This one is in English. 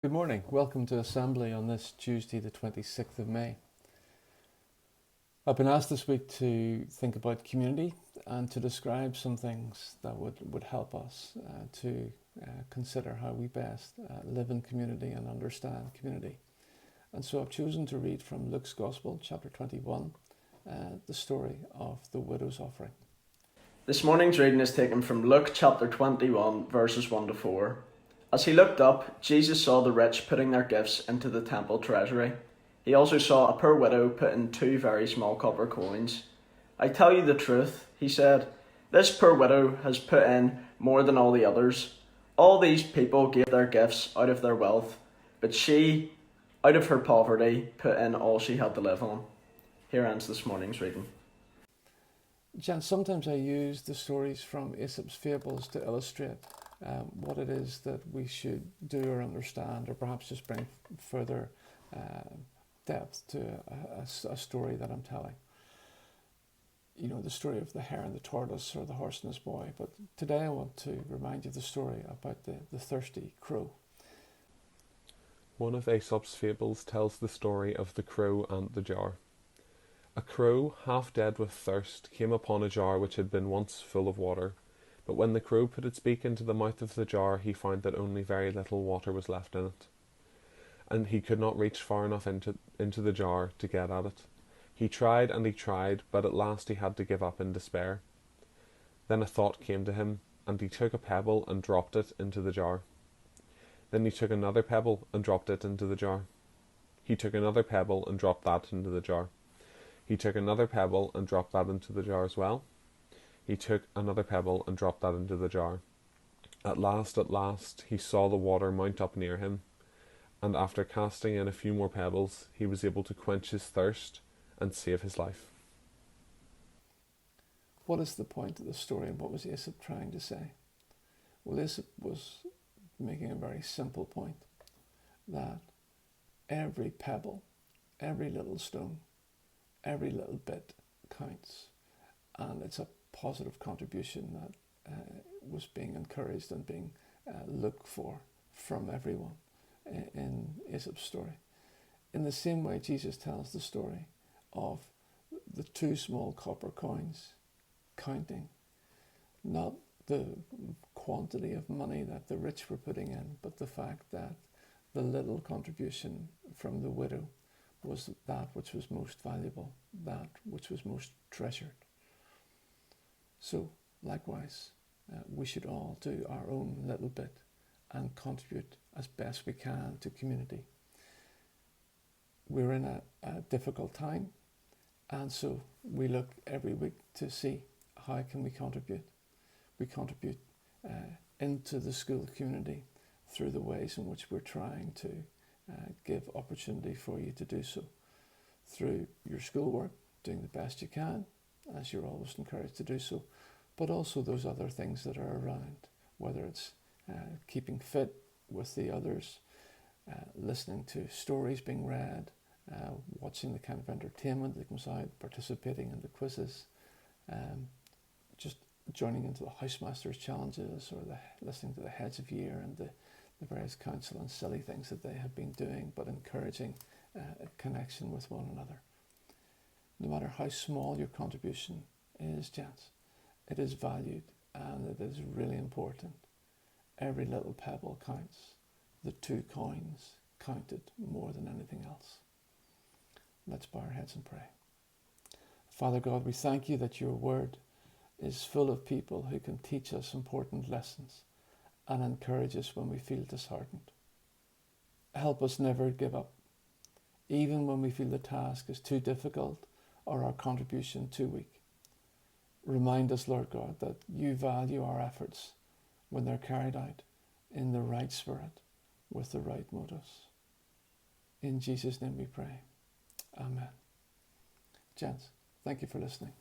Good morning. Welcome to Assembly on this Tuesday, the 26th of May. I've been asked this week to think about community and to describe some things that would help us to consider how we best live in community and understand community. And so I've chosen to read from Luke's Gospel, chapter 21, the story of the widow's offering. This morning's reading is taken from Luke chapter 21, verses 1 to 4. As he looked up, Jesus saw the rich putting their gifts into the temple treasury. He also saw a poor widow put in 2 very small copper coins. "I tell you the truth," he said, "this poor widow has put in more than all the others. All these people gave their gifts out of their wealth, but she, out of her poverty, put in all she had to live on." Here ends this morning's reading. Jan, sometimes I use the stories from Aesop's fables to illustrate what it is that we should do or understand, or perhaps just bring further depth to a story that I'm telling. You know, the story of the hare and the tortoise, or the horse and his boy. But today I want to remind you of the story about the thirsty crow. One of Aesop's fables tells the story of the crow and the jar. A crow, half dead with thirst, came upon a jar which had been once full of water. But when the crow put its beak into the mouth of the jar, he found that only very little water was left in it, and he could not reach far enough into the jar to get at it. He tried and he tried, but at last he had to give up in despair. Then a thought came to him, and he took a pebble and dropped it into the jar. Then he took another pebble and dropped it into the jar. He took another pebble and dropped that into the jar. He took another pebble and dropped that into the jar as well. He took another pebble and dropped that into the jar. At last, he saw the water mount up near him, and after casting in a few more pebbles, he was able to quench his thirst and save his life. What is the point of the story, and what was Aesop trying to say? Well, Aesop was making a very simple point, that every pebble, every little stone, every little bit counts, and it's a positive contribution that was being encouraged and being looked for from everyone in Aesop's story. In the same way, Jesus tells the story of the 2 small copper coins counting, not the quantity of money that the rich were putting in, but the fact that the little contribution from the widow was that which was most valuable, that which was most treasured. So, likewise, we should all do our own little bit and contribute as best we can to community. We're in a difficult time, and so we look every week to see how can we contribute. We contribute into the school community through the ways in which we're trying to give opportunity for you to do so. Through your schoolwork, doing the best you can, as you're always encouraged to do so, but also those other things that are around, whether it's keeping fit with the others, listening to stories being read, watching the kind of entertainment that comes out, participating in the quizzes, just joining into the Headmaster's challenges, or listening to the heads of year and the various council and silly things that they have been doing, but encouraging a connection with one another. No matter how small your contribution is, gents, it is valued and it is really important. Every little pebble counts. The 2 coins counted more than anything else. Let's bow our heads and pray. Father God, we thank you that your word is full of people who can teach us important lessons and encourage us when we feel disheartened. Help us never give up, even when we feel the task is too difficult or our contribution too weak. Remind us, Lord God, that you value our efforts when they're carried out in the right spirit, with the right motives. In Jesus' name we pray. Amen. Gents, thank you for listening.